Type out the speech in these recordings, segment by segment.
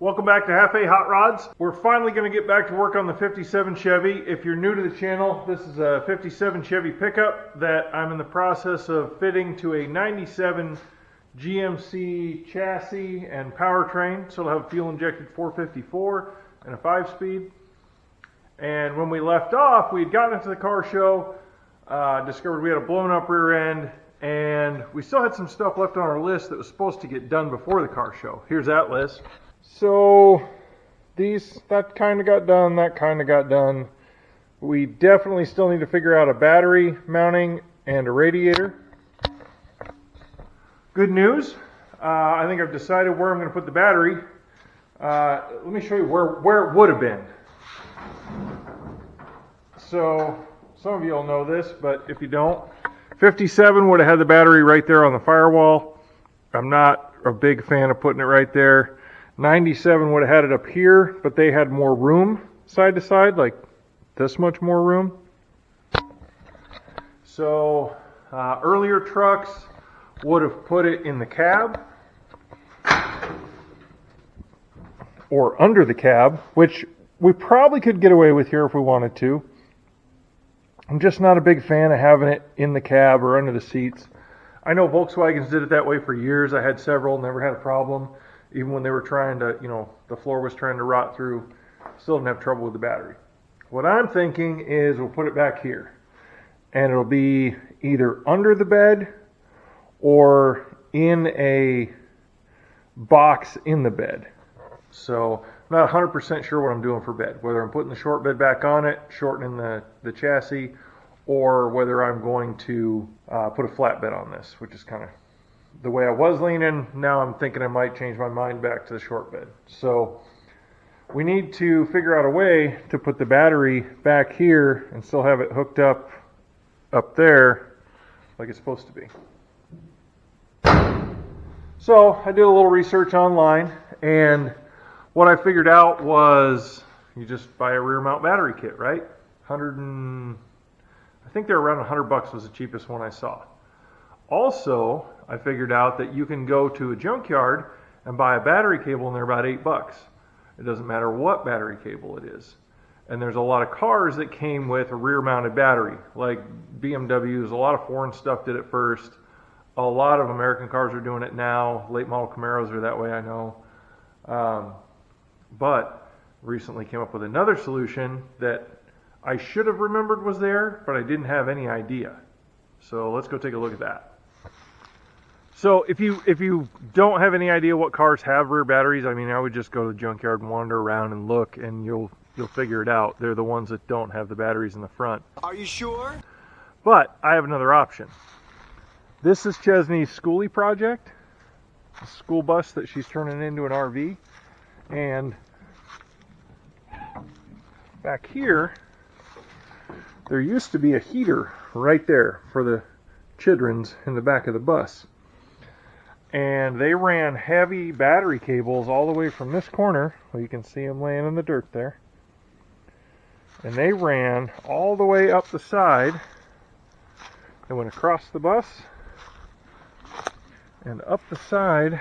Welcome back to Half A Hot Rods. We're finally going to get back to work on the 57 Chevy. If you're new to the channel, this is a 57 Chevy pickup that I'm in the process of fitting to a 97 GMC chassis and powertrain. So it'll have a fuel-injected 454 and a 5-speed. And when we left off, we had gotten into the car show, discovered we had a blown up rear end, and we still had some stuff left on our list that was supposed to get done before the car show. Here's that list. So that kind of got done, that kind of got done. We definitely still need to figure out a battery mounting and a radiator. Good news, I think I've decided where I'm going to put the battery. Let me show you where it would have been. So some of you will know this, but if you don't, 57 would have had the battery right there on the firewall. I'm not a big fan of putting it right there. 97 would have had it up here, but they had more room side to side, like this much more room. So earlier trucks would have put it in the cab or under the cab, which we probably could get away with here if we wanted to. I'm just not a big fan of having it in the cab or under the seats. I know Volkswagens did it that way for years. I had several, never had a problem. Even when they were trying to, the floor was trying to rot through, still didn't have trouble with the battery. What I'm thinking is we'll put it back here. And it'll be either under the bed or in a box in the bed. So I'm not 100% sure what I'm doing for bed. Whether I'm putting the short bed back on it, shortening the chassis, or whether I'm going to put a flat bed on this, which is kind of the way I was leaning. Now I'm thinking I might change my mind back to the short bed. So we need to figure out a way to put the battery back here and still have it hooked up there like it's supposed to be. So I did a little research online, and what I figured out was you just buy a rear mount battery kit, right? I think they're around $100 was the cheapest one I saw. Also, I figured out that you can go to a junkyard and buy a battery cable, and they're about $8. It doesn't matter what battery cable it is. And there's a lot of cars that came with a rear-mounted battery, like BMWs. A lot of foreign stuff did it first. A lot of American cars are doing it now. Late model Camaros are that way, I know. But recently came up with another solution that I should have remembered was there, but I didn't have any idea. So let's go take a look at that. So if you don't have any idea what cars have rear batteries, I mean, I would just go to the junkyard and wander around and look, and you'll figure it out. They're the ones that don't have the batteries in the front. Are you sure? But I have another option. This is Chesney's schoolie project, a school bus that she's turning into an RV. And back here, there used to be a heater right there for the childrens in the back of the bus. And they ran heavy battery cables all the way from this corner, well, you can see them laying in the dirt there. And they ran all the way up the side. They went across the bus and up the side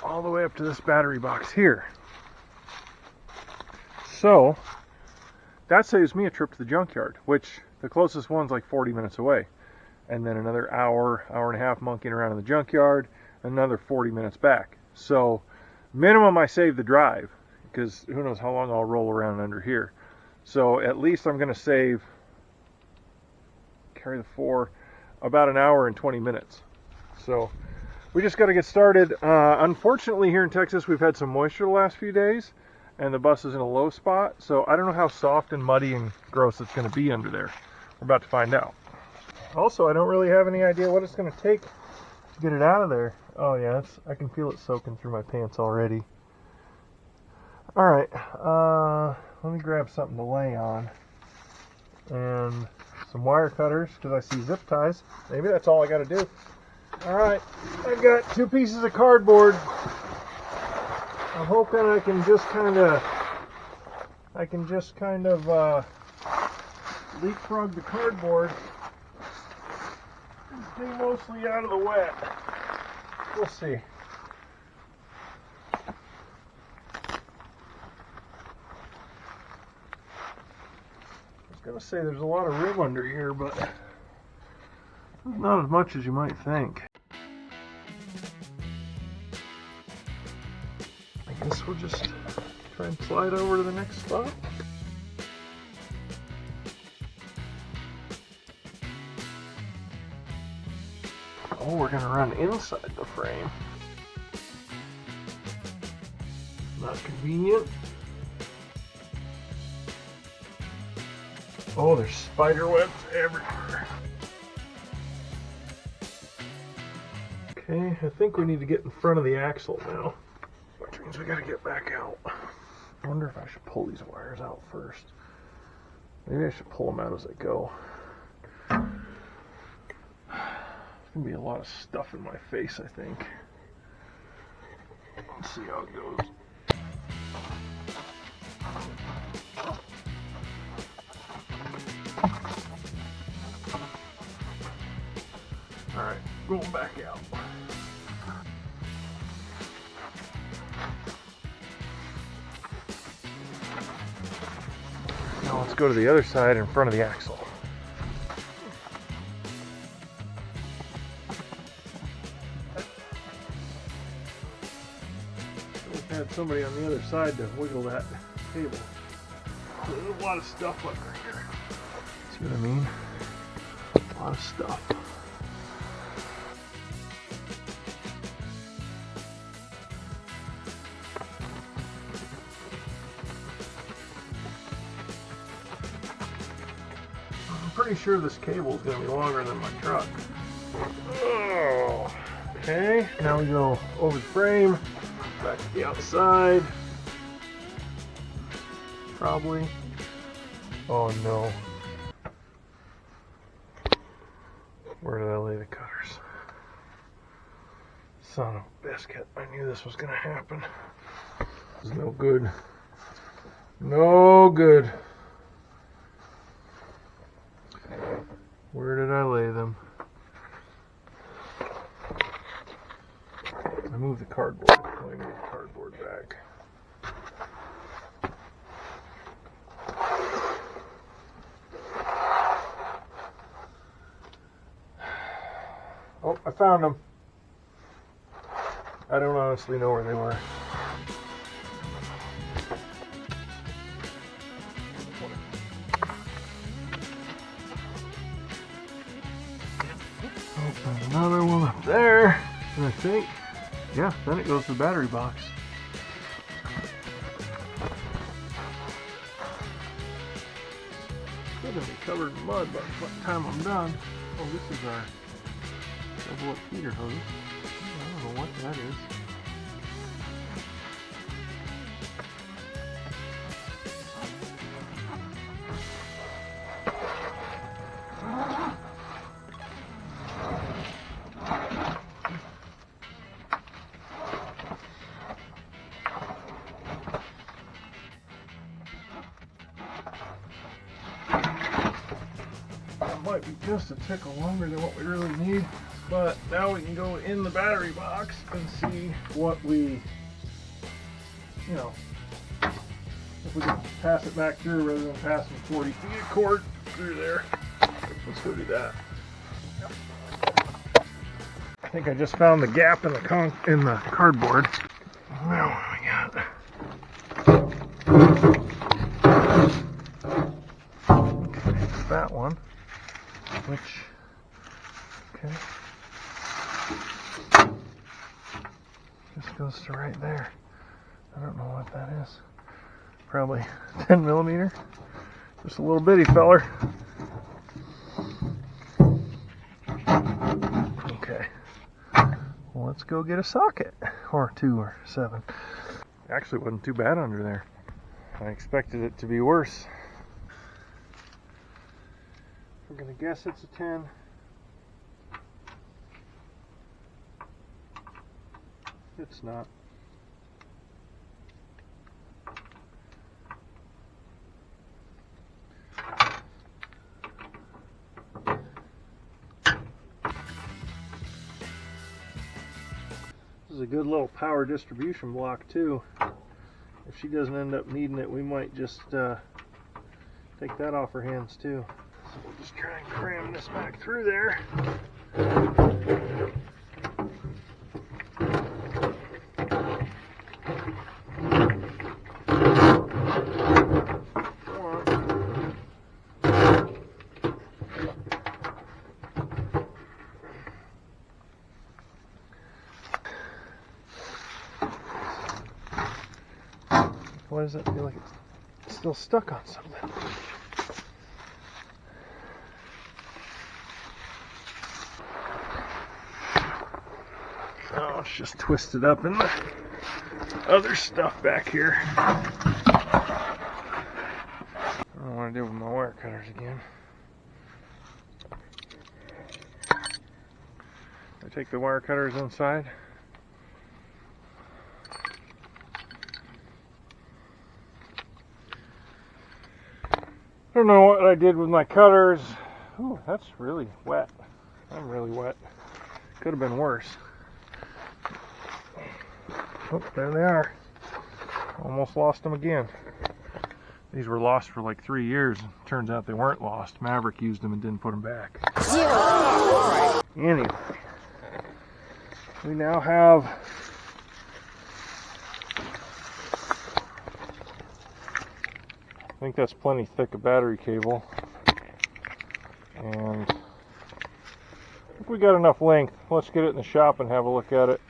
all the way up to this battery box here. So that saves me a trip to the junkyard, which the closest one's like 40 minutes away. And then another hour and a half monkeying around in the junkyard, another 40 minutes back. So minimum I save the drive, because who knows how long I'll roll around under here. So at least I'm going to save, carry the 4, about an hour and 20 minutes. So we just got to get started. Unfortunately here in Texas we've had some moisture the last few days, and the bus is in a low spot. So I don't know how soft and muddy and gross it's going to be under there. We're about to find out. Also, I don't really have any idea what it's going to take to get it out of there. Oh yeah, I can feel it soaking through my pants already. Alright, let me grab something to lay on. And some wire cutters, because I see zip ties. Maybe that's all I got to do. Alright, I've got 2 pieces of cardboard. I'm hoping I can just kind of leapfrog the cardboard. Stay mostly out of the wet. We'll see. gonna say there's a lot of rib under here, but not as much as you might think. I guess we'll just try and slide over to the next spot. Oh, we're gonna run inside the frame. Not convenient. Oh, there's spider webs everywhere. Okay, I think we need to get in front of the axle now, which means we gotta get back out. I wonder if I should pull these wires out first. Maybe I should pull them out as I go. There's gonna be a lot of stuff in my face, I think. Let's see how it goes. Alright, going back out. Now let's go to the other side in front of the axle. We've had somebody on the other side to wiggle that table. There's a lot of stuff under here. See what I mean? A lot of stuff. I'm pretty sure this cable is going to be longer than my truck. Oh, okay, now we go over the frame, back to the outside. Probably. Oh no. Where did I lay the cutters? Son of a biscuit. I knew this was going to happen. This is no good. No good. Where did I lay them? I moved the cardboard. Let me move the cardboard back. Oh, I found them. I don't honestly know where they were. Oh, another one up there. And I think, yeah, then it goes to the battery box. It's gonna be covered in mud by the time I'm done. Oh, this is our double-up heater hose. I don't know what that is. Might be just a tickle longer than what we really need, but now we can go in the battery box and see what we, you know, if we can pass it back through rather than passing 40 feet of cord through there. Let's go do that. I think I just found the gap in the cardboard. Now what do we got? Okay, that one. Which, okay, just goes to right there. I don't know what that is. Probably 10 millimeter. Just a little bitty feller. Okay. Well, let's go get a socket. Or 2 or 7. Actually, it wasn't too bad under there. I expected it to be worse. I'm gonna guess it's a 10. It's not. This is a good little power distribution block too. If she doesn't end up needing it, we might just take that off her hands too. So we'll just try and cram this back through there. Why does that feel like it's still stuck on something? Oh, it's just twisted up in the other stuff back here. I don't know what to do with my wire cutters again. I take the wire cutters inside. I don't know what I did with my cutters. Ooh, that's really wet. I'm really wet. Could have been worse. Oh, there they are. Almost lost them again. These were lost for like 3 years. Turns out they weren't lost. Maverick used them and didn't put them back. Anyway, we now have I think that's plenty thick a battery cable, and I think we got enough length. Let's get it in the shop and have a look at it.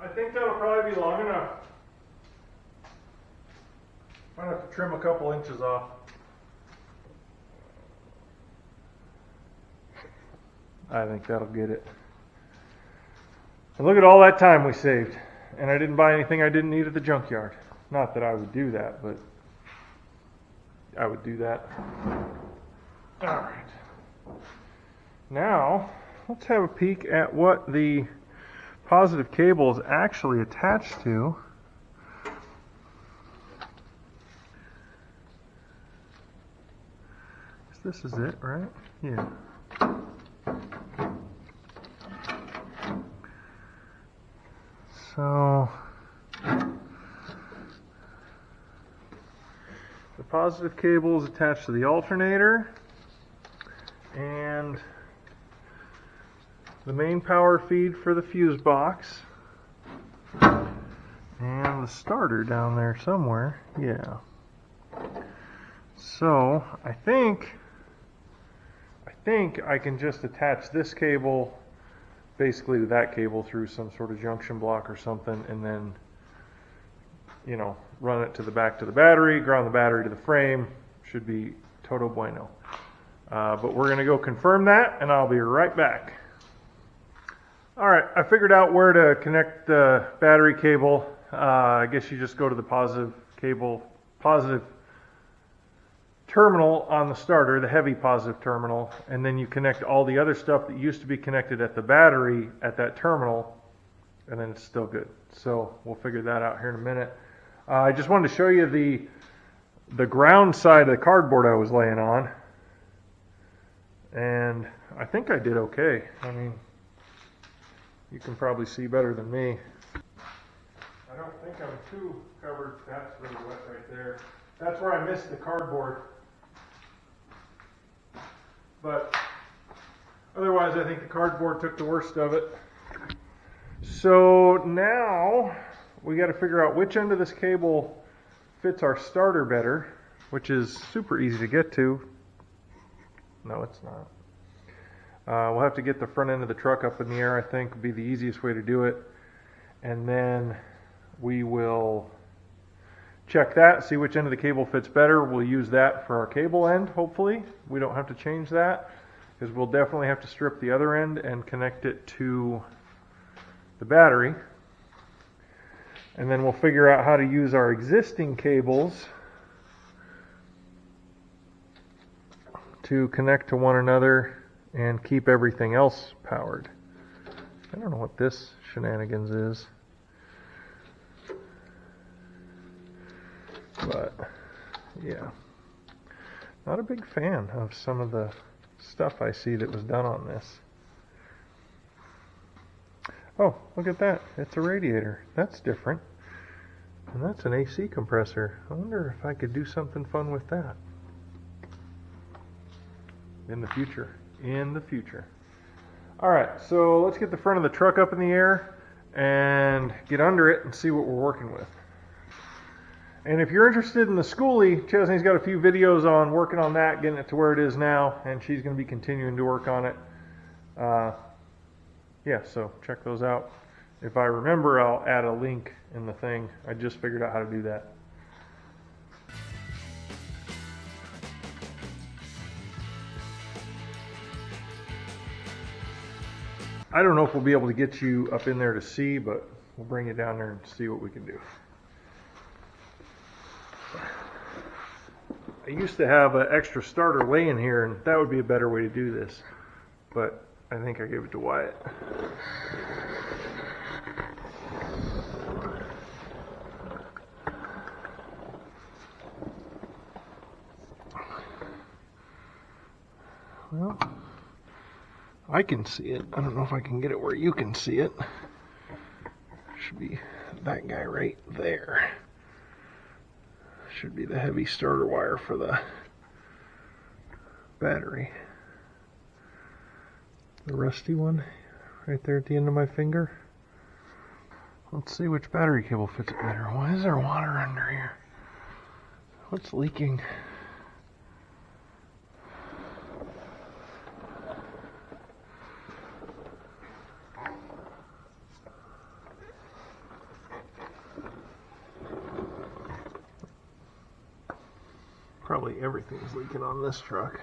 I think that'll probably be long enough. Might have to trim a couple inches off. I think that'll get it. And look at all that time we saved. And I didn't buy anything I didn't need at the junkyard. Not that I would do that, but I would do that. Alright. Now, let's have a peek at what the positive cable is actually attached to. This is it, right? Yeah. So the positive cable is attached to the alternator, and the main power feed for the fuse box, and the starter down there somewhere. Yeah. So I think I can just attach this cable basically to that cable through some sort of junction block or something, and then, you know, run it to the back to the battery, ground the battery to the frame. Should be todo bueno. But we're going to go confirm that, and I'll be right back. Alright, I figured out where to connect the battery cable. I guess you just go to the positive terminal on the starter, the heavy positive terminal, and then you connect all the other stuff that used to be connected at the battery at that terminal, and then it's still good. So we'll figure that out here in a minute. I just wanted to show you the ground side of the cardboard I was laying on, and I think I did okay. I mean, you can probably see better than me. I don't think I'm too covered. That's really wet right there. That's where I missed the cardboard. But otherwise, I think the cardboard took the worst of it. So now we got to figure out which end of this cable fits our starter better, which is super easy to get to. No, it's not. We'll have to get the front end of the truck up in the air, I think, would be the easiest way to do it. And then we will check that, see which end of the cable fits better. We'll use that for our cable end, hopefully. We don't have to change that, because we'll definitely have to strip the other end and connect it to the battery. And then we'll figure out how to use our existing cables to connect to one another and keep everything else powered. I don't know what this shenanigans is, but yeah, not a big fan of some of the stuff I see that was done on this. Oh, look at that. It's a radiator. That's different. And that's an AC compressor. I wonder if I could do something fun with that. In the future. In the future. Alright, so let's get the front of the truck up in the air and get under it and see what we're working with. And if you're interested in the schoolie, Chesney's got a few videos on working on that, getting it to where it is now, and she's going to be continuing to work on it. Yeah, so check those out. If I remember, I'll add a link in the thing. I just figured out how to do that. I don't know if we'll be able to get you up in there to see, but we'll bring you down there and see what we can do. I used to have an extra starter laying here, and that would be a better way to do this, but I think I gave it to Wyatt. Well, I can see it. I don't know if I can get it where you can see it. Should be that guy right there. Should be the heavy starter wire for the battery. The rusty one right there at the end of my finger. Let's see which battery cable fits it better. Why is there water under here? What's leaking? Probably everything's leaking on this truck.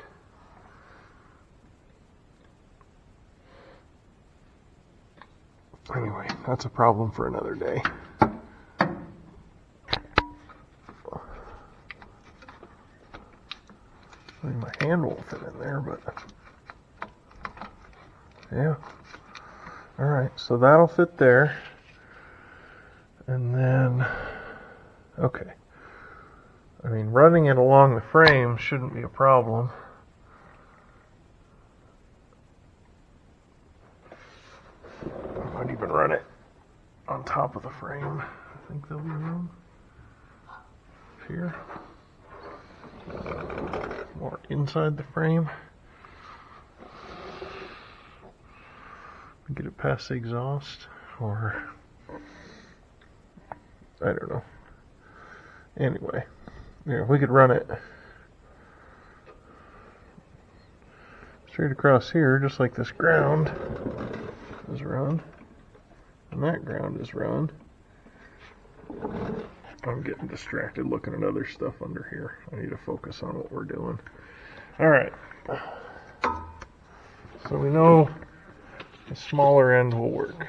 Anyway, that's a problem for another day. I mean, my hand won't fit in there, but yeah. Alright, so that'll fit there. And then, okay. I mean, running it along the frame shouldn't be a problem. I might even run it on top of the frame. I think there'll be room here. Or inside the frame. Get it past the exhaust, or I don't know. Anyway, yeah, we could run it straight across here, just like this ground is run, and that ground is run. I'm getting distracted looking at other stuff under here. I need to focus on what we're doing. Alright, so we know the smaller end will work.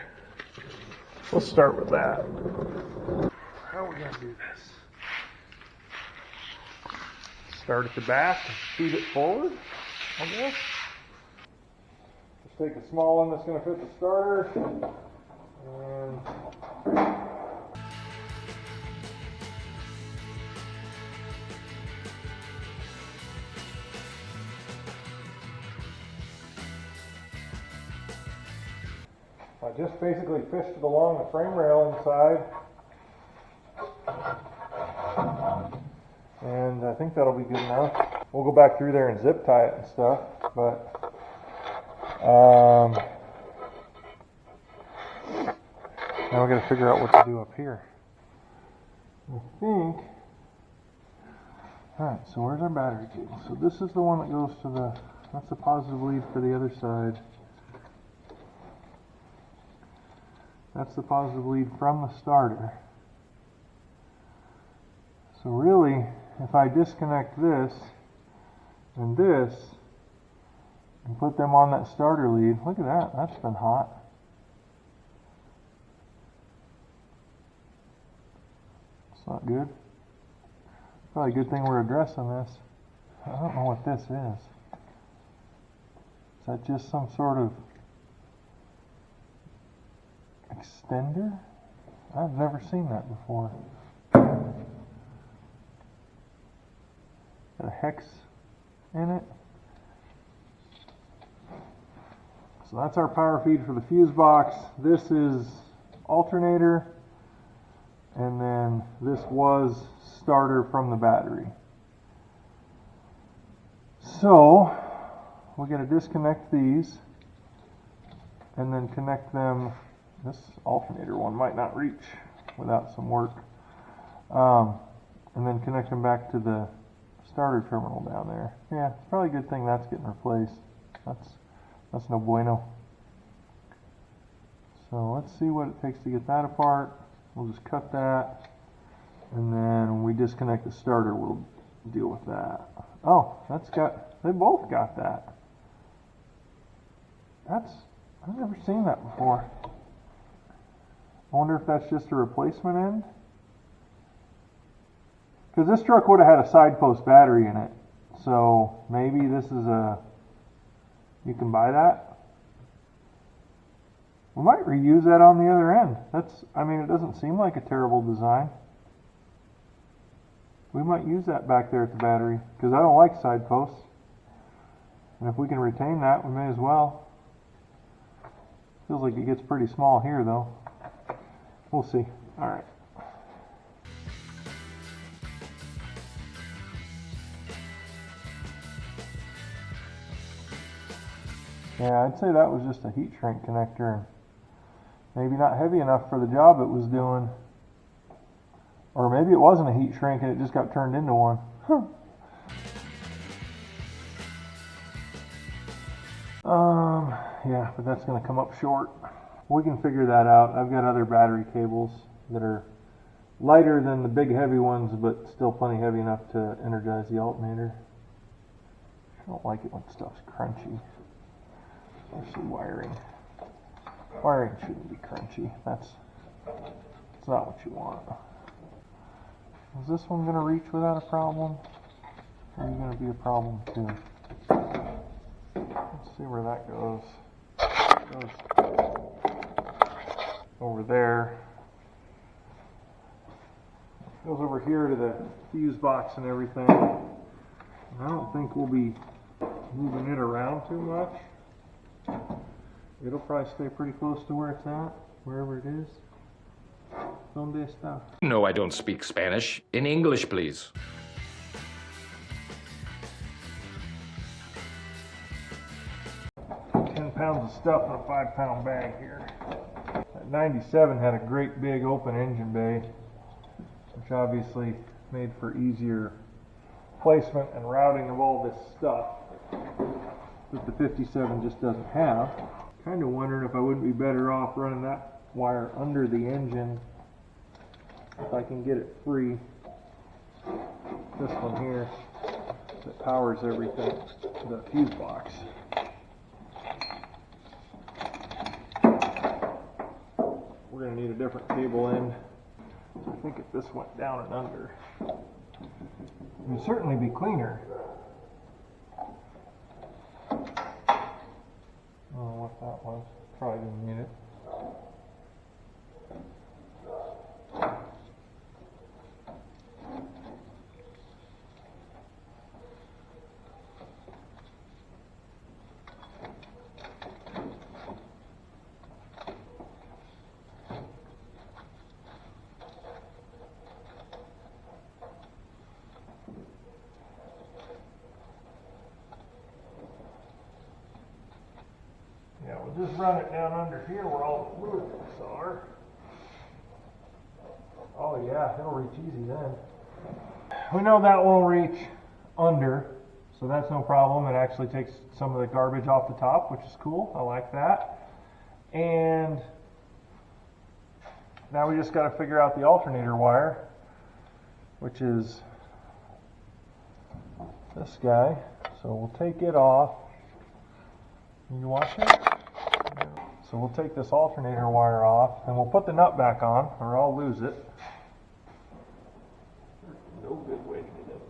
Let's start with that. How are we going to do this? Start at the back and feed it forward, I guess. Just take a small one that's going to fit the starter. And I just basically fished it along the frame rail inside. And I think that'll be good enough. We'll go back through there and zip tie it and stuff, but now we got to figure out what to do up here. I think. Alright, so where's our battery cable? So this is the one that goes to the, that's the positive lead for the other side. That's the positive lead from the starter. So really, if I disconnect this and this and put them on that starter lead, look at that, that's been hot. It's not good. Probably a good thing we're addressing this. I don't know what this is. that just some sort of extender? I've never seen that before. Got a hex in it. So that's our power feed for the fuse box. This is alternator, and then this was starter from the battery. So we're going to disconnect these and then connect them. This alternator one might not reach without some work. And then connect them back to the starter terminal down there. Yeah, it's probably a good thing that's getting replaced. That's no bueno. So let's see what it takes to get that apart. We'll just cut that, and then when we disconnect the starter, we'll deal with that. Oh, they both got that. I've never seen that before. I wonder if that's just a replacement end? Because this truck would have had a side post battery in it. So maybe this is you can buy that. We might reuse that on the other end. It doesn't seem like a terrible design. We might use that back there at the battery, because I don't like side posts. And if we can retain that, we may as well. Feels like it gets pretty small here, though. We'll see. All right. Yeah, I'd say that was just a heat shrink connector, and maybe not heavy enough for the job it was doing. Or maybe it wasn't a heat shrink and it just got turned into one. Yeah, but that's going to come up short. We can figure that out. I've got other battery cables that are lighter than the big heavy ones, but still plenty heavy enough to energize the alternator. I don't like it when stuff's crunchy. Especially wiring. Wiring shouldn't be crunchy. That's not what you want. Is this one going to reach without a problem? Or are you going to be a problem too? Let's see where that goes. It goes over there. It goes over here to the fuse box and everything. I don't think we'll be moving it around too much. It'll probably stay pretty close to where it's at, wherever it is. Donde está? No, I don't speak Spanish. In English, please. Pounds of stuff in a 5-pound bag here. That 97 had a great big open engine bay, which obviously made for easier placement and routing of all this stuff that the 57 just doesn't have. Kind of wondering if I wouldn't be better off running that wire under the engine if I can get it free. This one here that powers everything, the fuse box. We're going to need a different cable end. I think if this went down and under, it would certainly be cleaner. I don't know what that was. Probably didn't need it. Yeah, we'll just run it down under here where all the fluid pumps are. Oh yeah, it'll reach easy then. We know that won't reach under, so that's no problem. It actually takes some of the garbage off the top, which is cool. I like that. And now we just got to figure out the alternator wire, which is this guy. So we'll take it off. Can you watch it? So we'll take this alternator wire off, and we'll put the nut back on, or I'll lose it. There's no good way to get in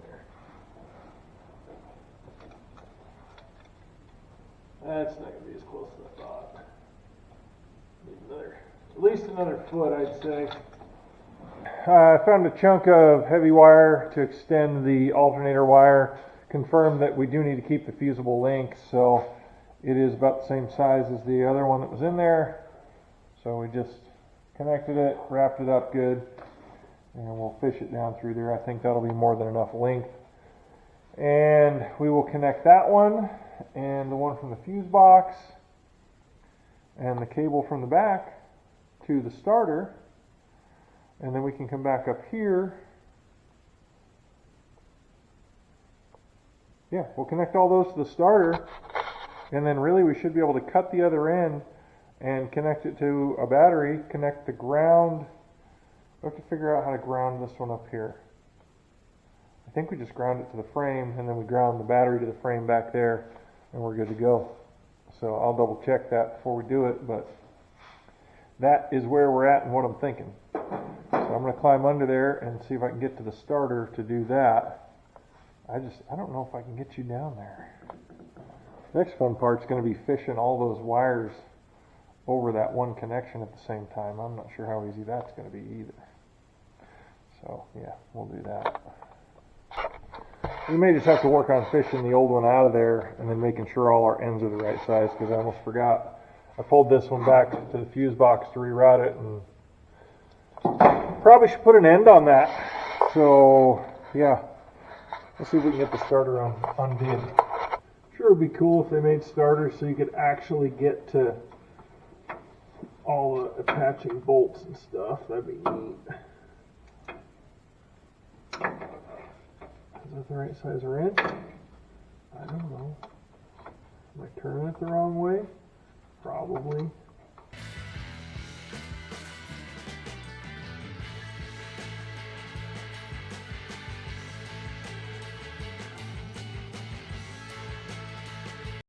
there. That's not going to be as close as I thought. At least another foot, I'd say. I found a chunk of heavy wire to extend the alternator wire. Confirmed that we do need to keep the fusible length, so it is about the same size as the other one that was in there. So we just connected it, wrapped it up good, and we'll fish it down through there. I think that'll be more than enough length. And we will connect that one and the one from the fuse box and the cable from the back to the starter, and then we can come back up here. Yeah, we'll connect all those to the starter, and then really we should be able to cut the other end and connect it to a battery, connect the ground. We have to figure out how to ground this one up here. I think we just ground it to the frame, and then we ground the battery to the frame back there, and we're good to go. So I'll double check that before we do it, but that is where we're at and what I'm thinking. So I'm going to climb under there and see if I can get to the starter to do that. I don't know if I can get you down there. Next fun part's going to be fishing all those wires over that one connection at the same time. I'm not sure how easy that's going to be either. So yeah, we'll do that. We may just have to work on fishing the old one out of there and then making sure all our ends are the right size, because I almost forgot. I pulled this one back to the fuse box to reroute it, and probably should put an end on that. So yeah, let's see if we can get the starter undid. Sure, it would be cool if they made starters so you could actually get to all the attaching bolts and stuff. That'd be neat. Is that the right size wrench? I don't know. Am I turning it the wrong way? Probably.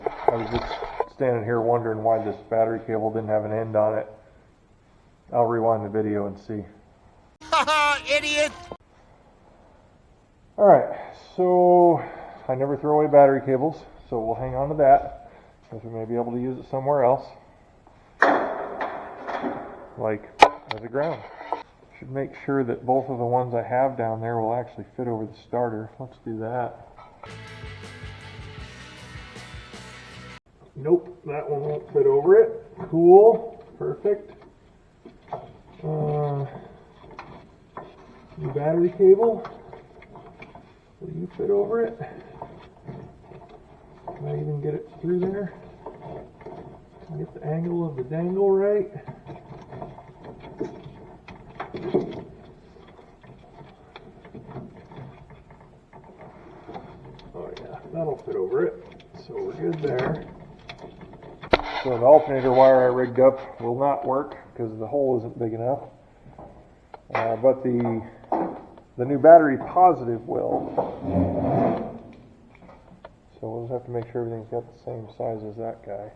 I was just standing here wondering why this battery cable didn't have an end on it. I'll rewind the video and see. Haha, idiot! Alright, so I never throw away battery cables, so we'll hang on to that, because we may be able to use it somewhere else, like as a ground. Should make sure that both of the ones I have down there will actually fit over the starter. Let's do that. Nope, that one won't fit over it. Cool, perfect. New battery cable. Will you fit over it? Can I even get it through there? Can I get the angle of the dangle right? Oh yeah, that'll fit over it. So we're good there. So the alternator wire I rigged up will not work because the hole isn't big enough. But the new battery positive will. So we'll just have to make sure everything's got the same size as that guy.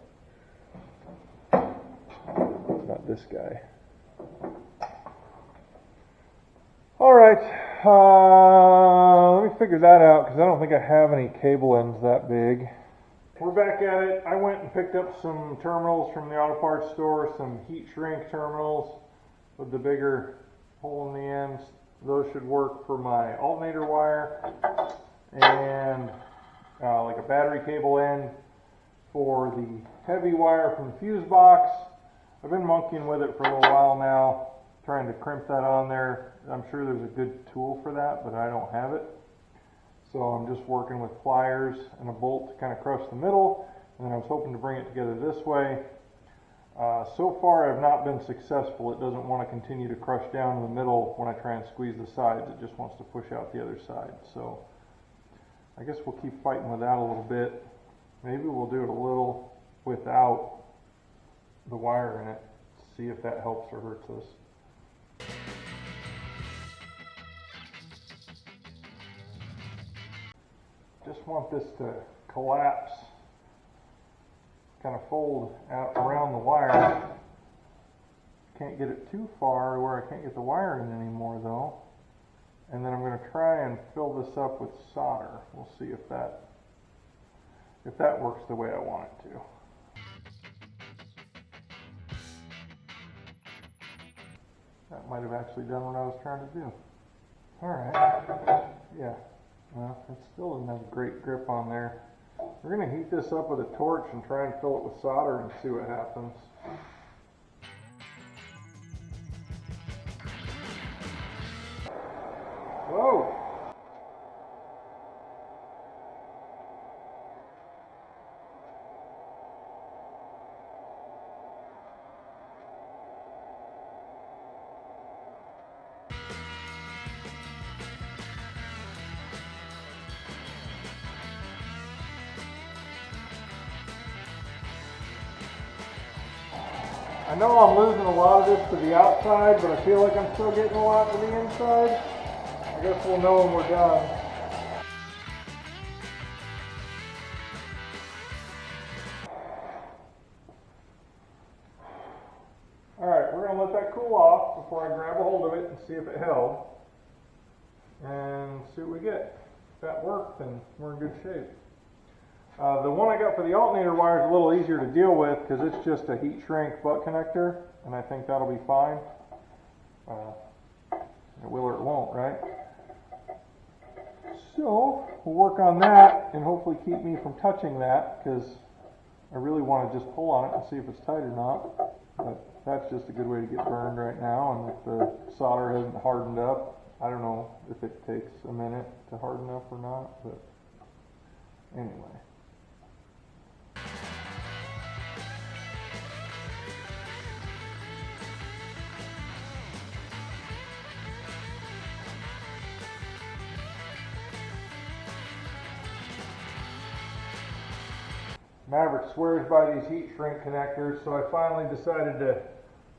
Not this guy. Alright, let me figure that out, because I don't think I have any cable ends that big. We're back at it. I went and picked up some terminals from the auto parts store, some heat shrink terminals with the bigger hole in the ends. Those should work for my alternator wire, and like a battery cable end for the heavy wire from the fuse box. I've been monkeying with it for a little while now, trying to crimp that on there. I'm sure there's a good tool for that, but I don't have it. So I'm just working with pliers and a bolt to kind of crush the middle, and then I was hoping to bring it together this way. So far I've not been successful. It doesn't want to continue to crush down in the middle when I try and squeeze the sides. It just wants to push out the other side. So I guess we'll keep fighting with that a little bit. Maybe we'll do it a little without the wire in it, see if that helps or hurts us. Just want this to collapse, kind of fold out around the wire. Can't get it too far where I can't get the wire in anymore though. And then I'm going to try and fill this up with solder. We'll see if that works the way I want it to. That might have actually done what I was trying to do. Alright, yeah, well, it still doesn't have a great grip on there. We're going to heat this up with a torch and try and fill it with solder and see what happens. Whoa! I know I'm losing a lot of this to the outside, but I feel like I'm still getting a lot to the inside. I guess we'll know when we're done. Alright, we're going to let that cool off before I grab a hold of it and see if it held. And see what we get. If that worked, then we're in good shape. The one I got for the alternator wire is a little easier to deal with because it's just a heat shrink butt connector, and I think that'll be fine. It will or it won't, right? So we'll work on that and hopefully keep me from touching that, because I really want to just pull on it and see if it's tight or not. But that's just a good way to get burned right now, and if the solder hasn't hardened up, I don't know if it takes a minute to harden up or not, but anyway. Maverick swears by these heat shrink connectors, so I finally decided to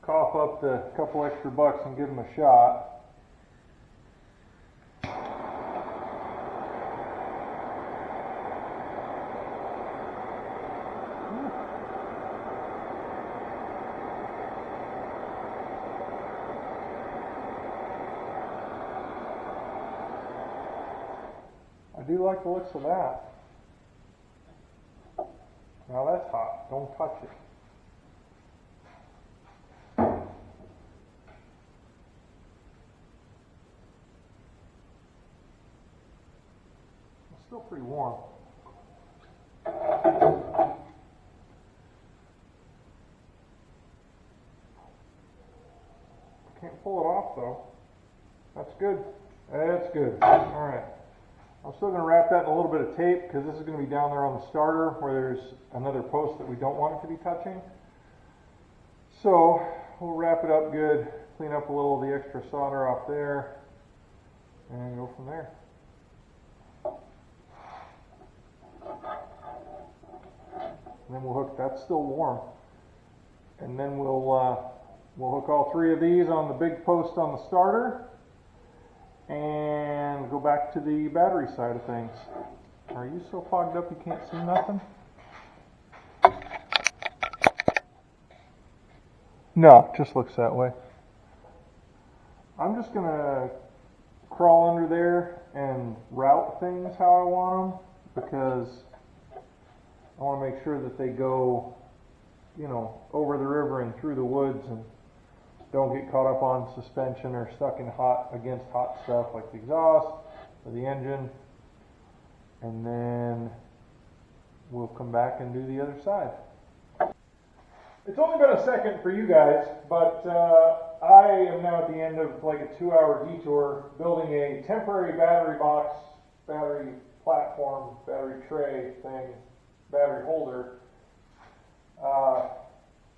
cough up the couple extra bucks and give them a shot. I do like the looks of that. Now that's hot. Don't touch it. It's still pretty warm. Can't pull it off though. That's good. That's good. All right. I'm still going to wrap that in a little bit of tape because this is going to be down there on the starter where there's another post that we don't want it to be touching. So we'll wrap it up good, clean up a little of the extra solder off there, and go from there. And then we'll hook, that's still warm, and then we'll hook all three of these on the big post on the starter, and go back to the battery side of things. Are you so fogged up you can't see nothing? No, it just looks that way. I'm just going to crawl under there and route things how I want them, because I want to make sure that they go, you know, over the river and through the woods and don't get caught up on suspension or stuck in against hot stuff like the exhaust or the engine. And then we'll come back and do the other side. It's only been a second for you guys, but I am now at the end of like a 2-hour detour building a temporary battery box, battery platform, battery tray thing, battery holder.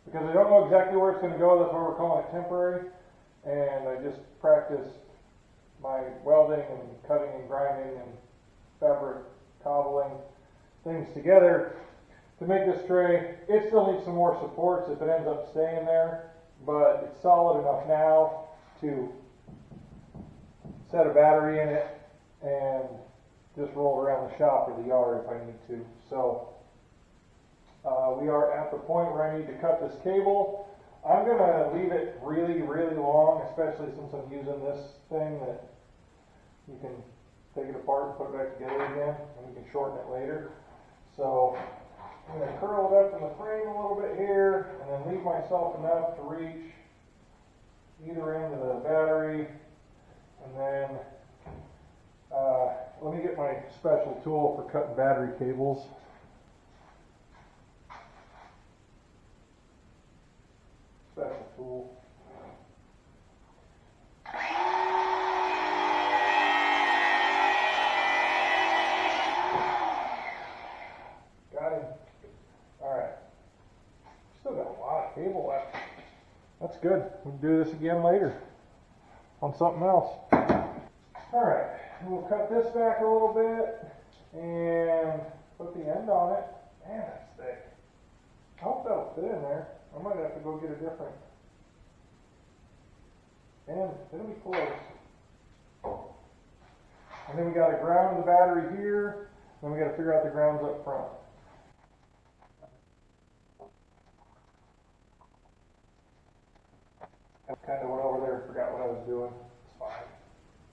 Because I don't know exactly where it's going to go, that's why we're calling it temporary. And I just practiced my welding and cutting and grinding and fabric cobbling things together to make this tray. It still needs some more supports if it ends up staying there, but it's solid enough now to set a battery in it and just roll around the shop or the yard if I need to. So we are at the point where I need to cut this cable. I'm going to leave it really, really long, especially since I'm using this thing that you can take it apart and put it back together again, and you can shorten it later. So I'm going to curl it up in the frame a little bit here, and then leave myself enough to reach either end of the battery, and then let me get my special tool for cutting battery cables. Special tool. Got him. Alright. Still got a lot of cable left. That's good. We can do this again later on something else. Alright, we'll cut this back a little bit and put the end on it. Man, that's thick. I hope that'll fit in there. I might have to go get a different. And it'll be close. And then we got to ground the battery here. Then we got to figure out the grounds up front. I kind of went over there and forgot what I was doing. It's fine.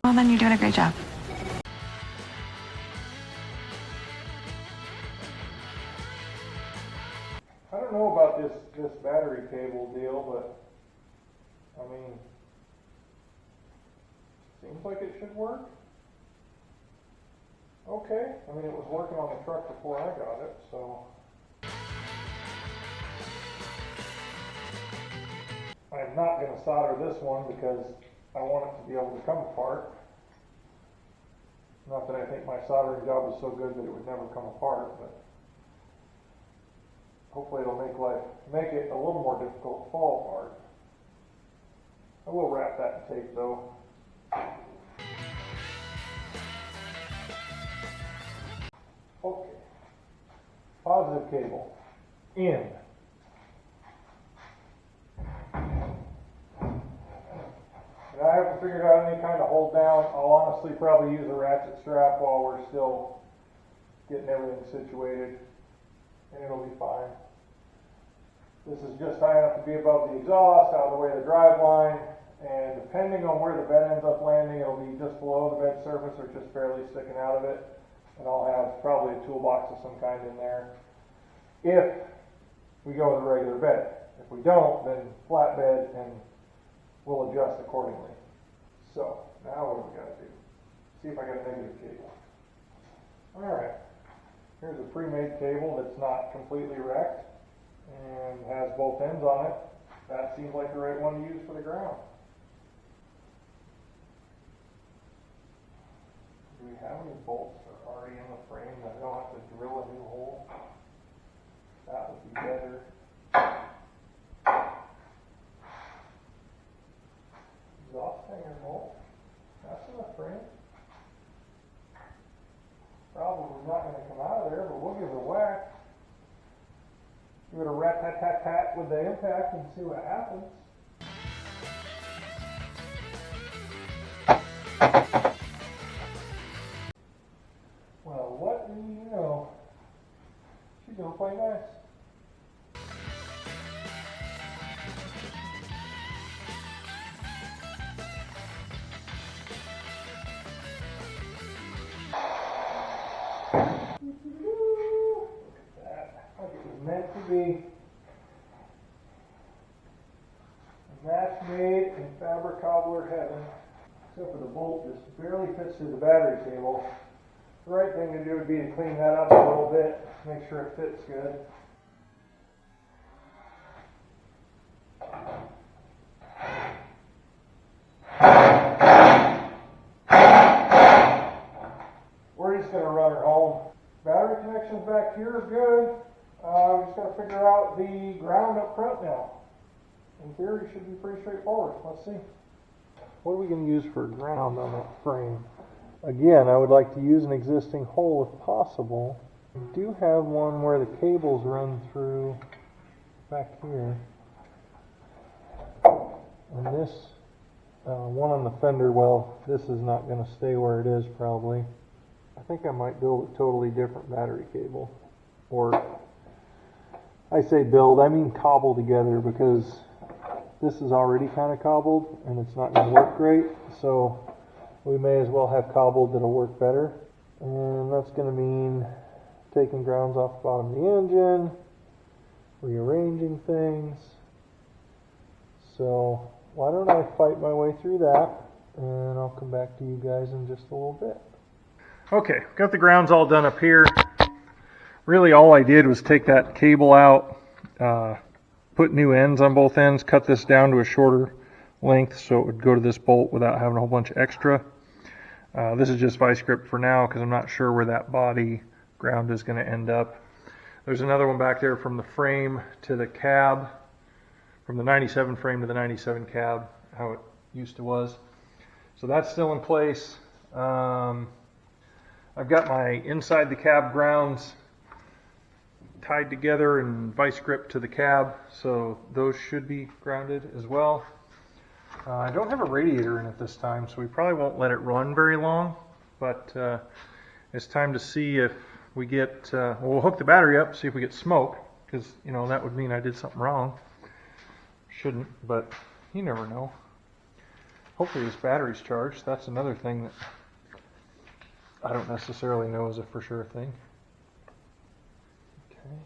Well, then you're doing a great job. I don't know about this battery cable deal, but I mean, seems like it should work. Okay, I mean it was working on the truck before I got it, so. I'm not going to solder this one because I want it to be able to come apart. Not that I think my soldering job is so good that it would never come apart, but hopefully it'll make it a little more difficult to fall apart. I will wrap that in tape though. Okay. Positive cable. In. And I haven't figured out any kind of hold down. I'll honestly probably use a ratchet strap while we're still getting everything situated, and it'll be fine. This is just high enough to be above the exhaust, out of the way of the drive line, and depending on where the bed ends up landing, it'll be just below the bed surface or just barely sticking out of it. And I'll have probably a toolbox of some kind in there if we go with a regular bed. If we don't, then flat bed, and we'll adjust accordingly. So, now what do we got to do? See if I got a negative cable. Alright, here's a pre-made cable that's not completely wrecked and has both ends on it. That seems like the right one to use for the ground. Do we have any bolts that are already in the frame that I don't have to drill a new hole? That would be better. Exhaust hanger bolt. That's in the frame. Probably not going to come out of there, but we'll give it a whack. Give it a rat-tat-tat-tat with the impact and see what happens. Well, what do you know? She's going to play nice. Meant to be a match made in fabric cobbler heaven, except for the bolt just barely fits through the battery cable. The right thing to do would be to clean that up a little bit, make sure it fits good. We're just going to run her home. Battery connections back here are good. We just got to figure out the ground up front now. In theory, it should be pretty straightforward. Let's see. What are we going to use for ground on that frame? Again, I would like to use an existing hole if possible. We do have one where the cables run through back here. And this one on the fender, well, this is not going to stay where it is probably. I think I might build a totally different battery cable. Or, I say build, I mean cobble together, because this is already kind of cobbled and it's not going to work great. So we may as well have cobbled that'll work better. And that's going to mean taking grounds off the bottom of the engine, rearranging things. So why don't I fight my way through that, and I'll come back to you guys in just a little bit. Okay, got the grounds all done up here. Really all I did was take that cable out, put new ends on both ends, cut this down to a shorter length so it would go to this bolt without having a whole bunch of extra. This is just vice grip for now because I'm not sure where that body ground is going to end up. There's another one back there from the frame to the cab, from the 97 frame to the 97 cab, how it used to was. So that's still in place. I've got my inside the cab grounds tied together and vice grip to the cab, so those should be grounded as well. I don't have a radiator in it this time, so we probably won't let it run very long, but it's time to see if we get, well, we'll hook the battery up, see if we get smoke, because, you know, that would mean I did something wrong. Shouldn't, but you never know. Hopefully this battery's charged. That's another thing that I don't necessarily know is a for sure thing. Okay.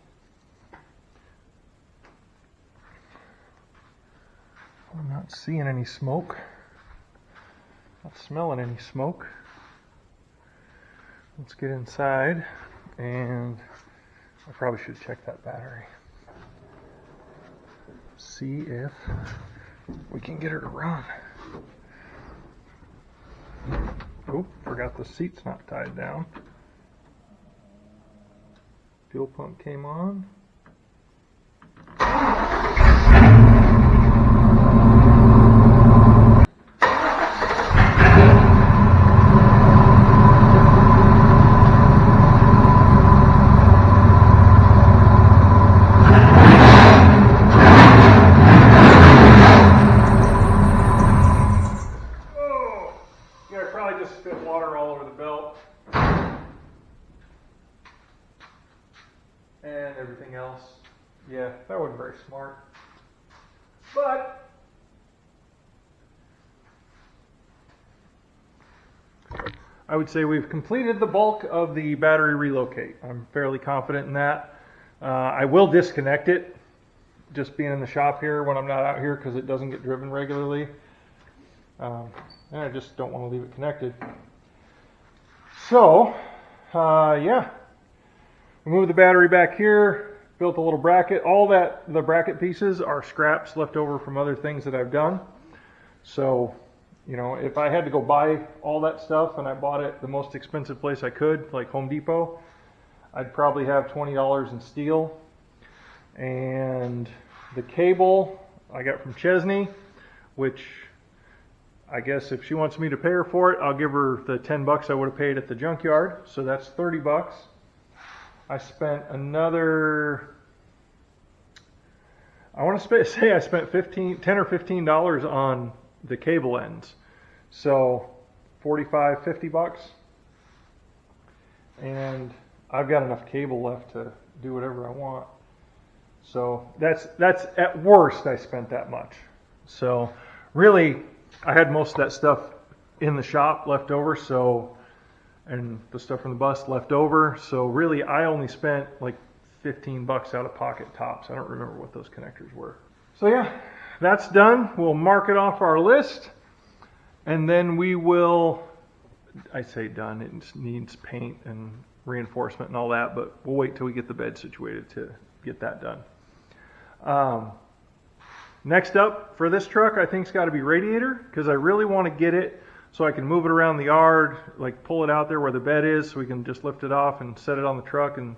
I'm not seeing any smoke. Not smelling any smoke. Let's get inside, and I probably should check that battery. See if we can get her to run. Oh, forgot the seat's not tied down. Fuel pump came on. And everything else. Yeah, that wasn't very smart. But I would say we've completed the bulk of the battery relocate. I'm fairly confident in that. I will disconnect it, just being in the shop here when I'm not out here because it doesn't get driven regularly. And I just don't want to leave it connected. So, yeah. Moved the battery back here, built a little bracket. All that, the bracket pieces are scraps left over from other things that I've done. So, you know, if I had to go buy all that stuff and I bought it the most expensive place I could, like Home Depot, I'd probably have $20 in steel. And the cable I got from Chesney, which I guess if she wants me to pay her for it, I'll give her the 10 bucks I would have paid at the junkyard. So that's 30 bucks. I spent another, I want to say I spent $10 or $15 on the cable ends. So 45, 50 bucks. And I've got enough cable left to do whatever I want. So that's at worst I spent that much. So really I had most of that stuff in the shop left over, so, and the stuff from the bus left over. So really I only spent like 15 bucks out of pocket tops. I don't remember what those connectors were. So yeah, that's done. We'll mark it off our list, and then we will, I say done, it needs paint and reinforcement and all that, but we'll wait till we get the bed situated to get that done. Next up for this truck, I think it's got to be radiator, because I really want to get it so I can move it around the yard, like pull it out there where the bed is, so we can just lift it off and set it on the truck and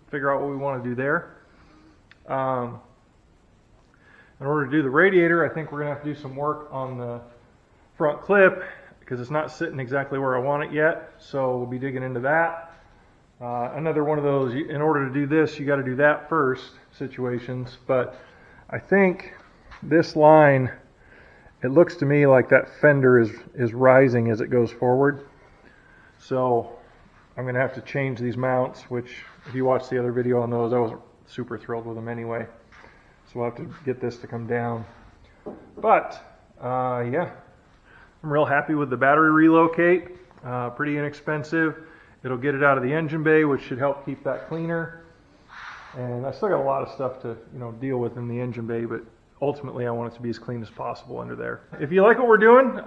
figure out what we want to do there. In order to do the radiator, I think we're going to have to do some work on the front clip, because it's not sitting exactly where I want it yet, so we'll be digging into that. Another one of those, in order to do this, you got to do that first situations, but I think this line, it looks to me like that fender is rising as it goes forward. So I'm going to have to change these mounts, which if you watch the other video on those, I wasn't super thrilled with them anyway. So we'll have to get this to come down. But yeah, I'm real happy with the battery relocate. Pretty inexpensive. It'll get it out of the engine bay, which should help keep that cleaner. And I still got a lot of stuff to deal with in the engine bay, but ultimately I want it to be as clean as possible under there. If you like what we're doing,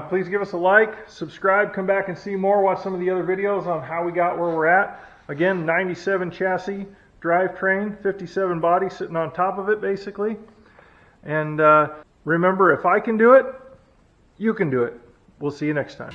please give us a like, subscribe, come back and see more, watch some of the other videos on how we got where we're at. Again, 97 chassis, drivetrain, 57 body sitting on top of it basically. And remember, if I can do it, you can do it. We'll see you next time.